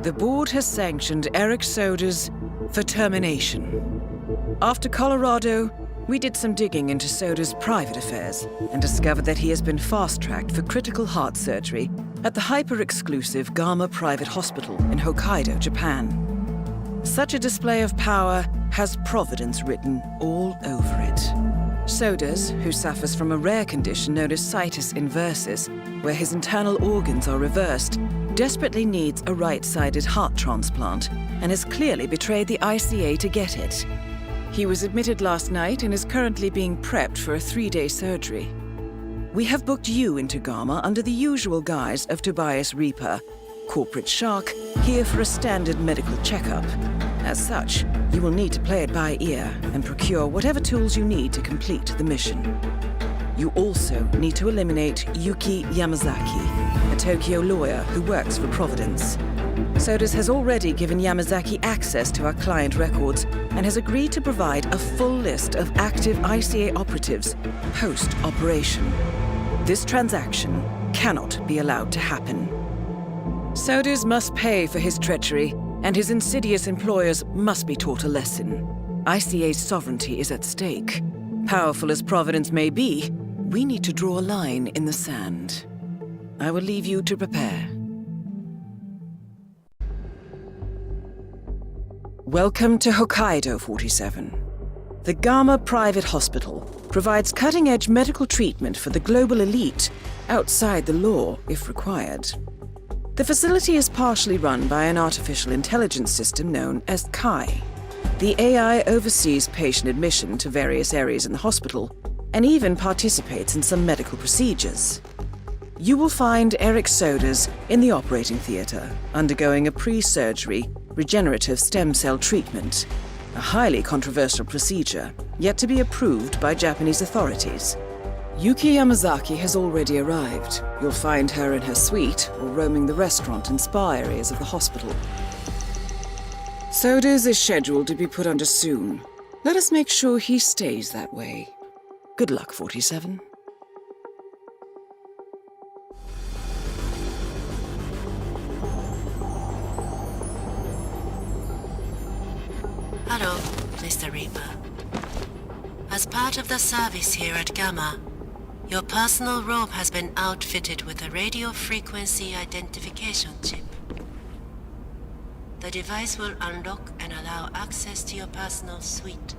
The board has sanctioned Eric Sodas for termination. After Colorado, we did some digging into Soda's private affairs and discovered that he has been fast-tracked for critical heart surgery at the hyper-exclusive Gama Private Hospital in Hokkaido, Japan. Such a display of power has Providence written all over it. Sodas, who suffers from a rare condition known as situs inversus, where his internal organs are reversed, desperately needs a right-sided heart transplant and has clearly betrayed the ICA to get it. He was admitted last night and is currently being prepped for a 3-day surgery. We have booked you into Gama under the usual guise of Tobias Reaper, corporate shark, here for a standard medical checkup. As such, you will need to play it by ear and procure whatever tools you need to complete the mission. You also need to eliminate Yuki Yamazaki, a Tokyo lawyer who works for Providence. Sodas has already given Yamazaki access to our client records and has agreed to provide a full list of active ICA operatives post-operation. This transaction cannot be allowed to happen. Sodas must pay for his treachery, and his insidious employers must be taught a lesson. ICA's sovereignty is at stake. Powerful as Providence may be, we need to draw a line in the sand. I will leave you to prepare. Welcome to Hokkaido 47. The Gama Private Hospital provides cutting-edge medical treatment for the global elite outside the law if required. The facility is partially run by an artificial intelligence system known as Kai. The AI oversees patient admission to various areas in the hospital and even participates in some medical procedures. You will find Eric Sodas in the operating theatre, undergoing a pre-surgery regenerative stem cell treatment, a highly controversial procedure, yet to be approved by Japanese authorities. Yuki Yamazaki has already arrived. You'll find her in her suite or roaming the restaurant and spa areas of the hospital. Sodas is scheduled to be put under soon. Let us make sure he stays that way. Good luck, 47. Hello, Mr. Reaper. As part of the service here at Gamma, your personal robe has been outfitted with a radio frequency identification chip. The device will unlock and allow access to your personal suite.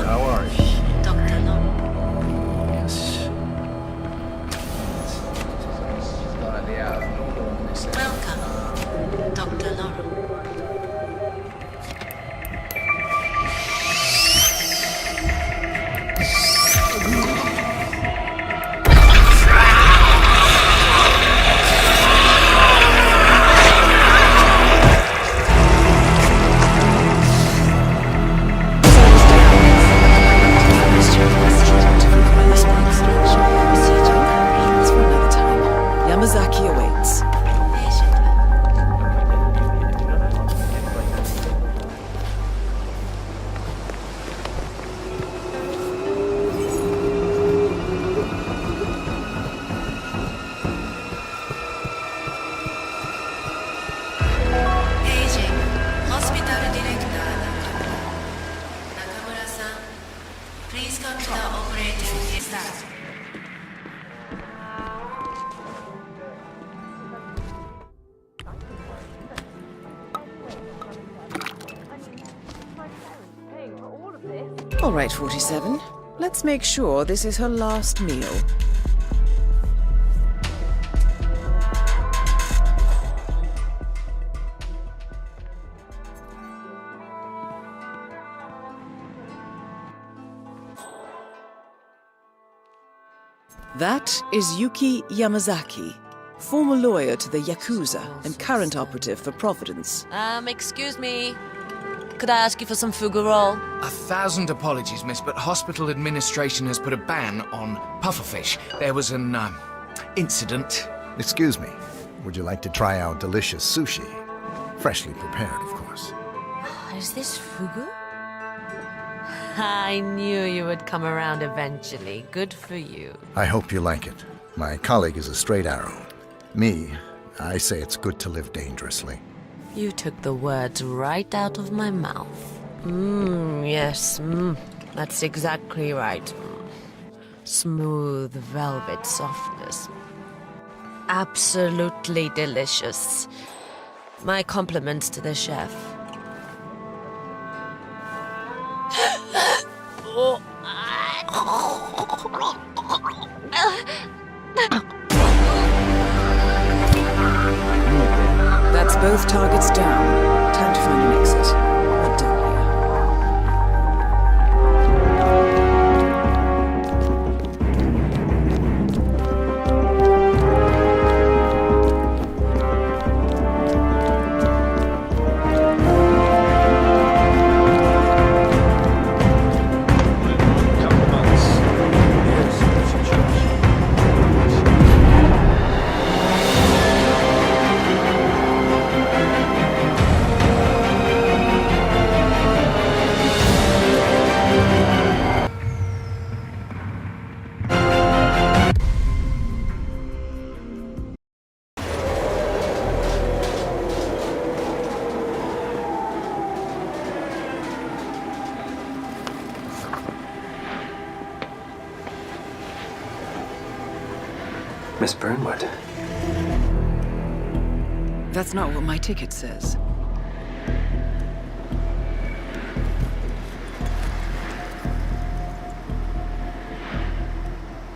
How are you? Dr. Nor. Welcome, Dr. Nor. Yamazaki awaits. Aging Hospital Director Nakamura-san, please come to the operating staff. All right, 47. Let's make sure this is her last meal. That is Yuki Yamazaki, former lawyer to the Yakuza and current operative for Providence. Excuse me. Could I ask you for some fugu roll? 1,000 apologies, miss, but hospital administration has put a ban on pufferfish. There was an, incident. Excuse me, would you like to try our delicious sushi? Freshly prepared, of course. Is this fugu? I knew you would come around eventually. Good for you. I hope you like it. My colleague is a straight arrow. Me, I say it's good to live dangerously. You took the words right out of my mouth. Yes, that's exactly right. Smooth velvet softness. Absolutely delicious. My compliments to the chef. That's both targets down. Time to find an exit. A door here. Miss Burnwood. That's not what my ticket says.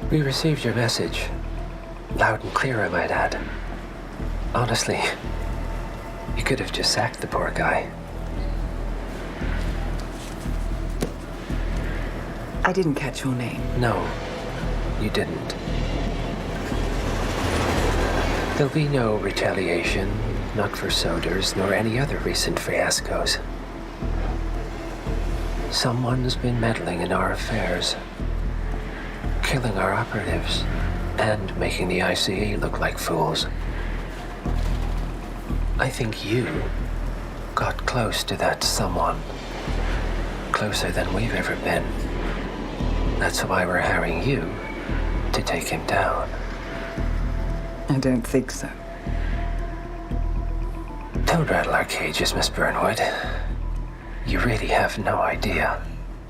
We received your message. Loud and clear, I might add. Honestly, you could have just sacked the poor guy. I didn't catch your name. No, you didn't. There'll be no retaliation, not for Soders, nor any other recent fiascos. Someone's been meddling in our affairs, killing our operatives, and making the ICE look like fools. I think you got close to that someone. Closer than we've ever been. That's why we're hiring you to take him down. I don't think so. Don't rattle our cages, Miss Burnwood. You really have no idea.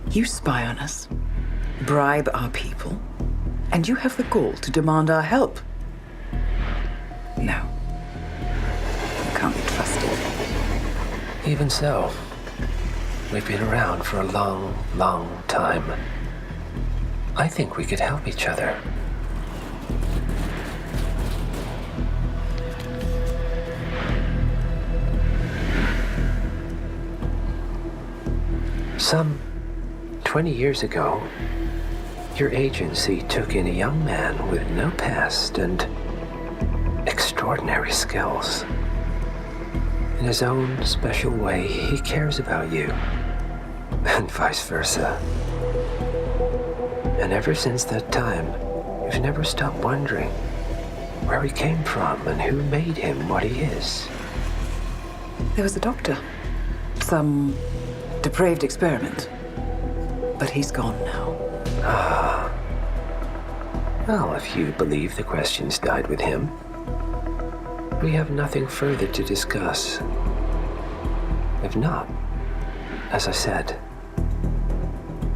You spy on us, bribe our people, and you have the gall to demand our help. No. You can't be trusted. Even so, we've been around for a long, long time. I think we could help each other. Some 20 years ago, your agency took in a young man with no past and extraordinary skills. In his own special way, he cares about you, and vice versa. And ever since that time, you've never stopped wondering where he came from and who made him what he is. There was a doctor. Some depraved experiment. But he's gone now. Ah. Well, if you believe the questions died with him, we have nothing further to discuss. If not, as I said,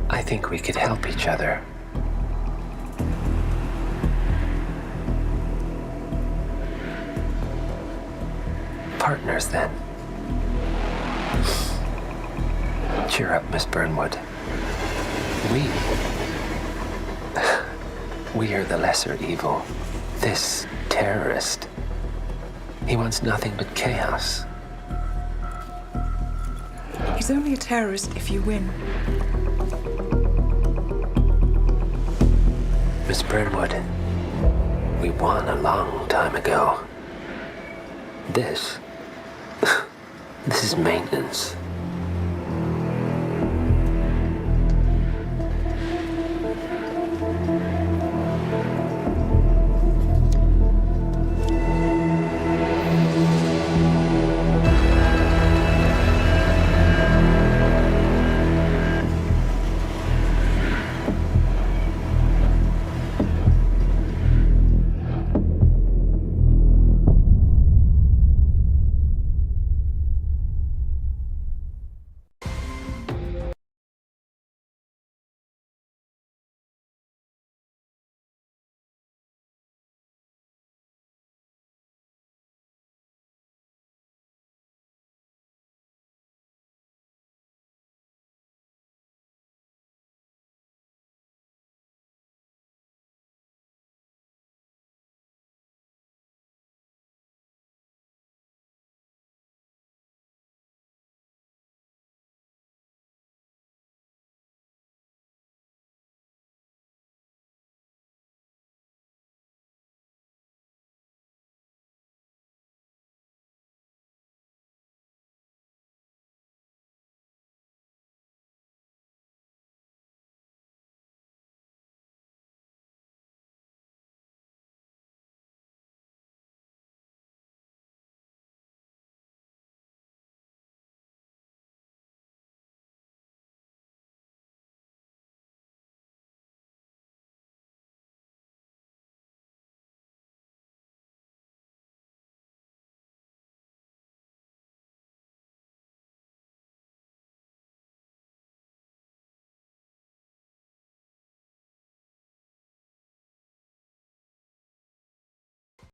I think we could help each other. Partners, then. Cheer up, Miss Burnwood. We are the lesser evil. This terrorist, he wants nothing but chaos. He's only a terrorist if you win. Miss Burnwood, we won a long time ago. This is maintenance.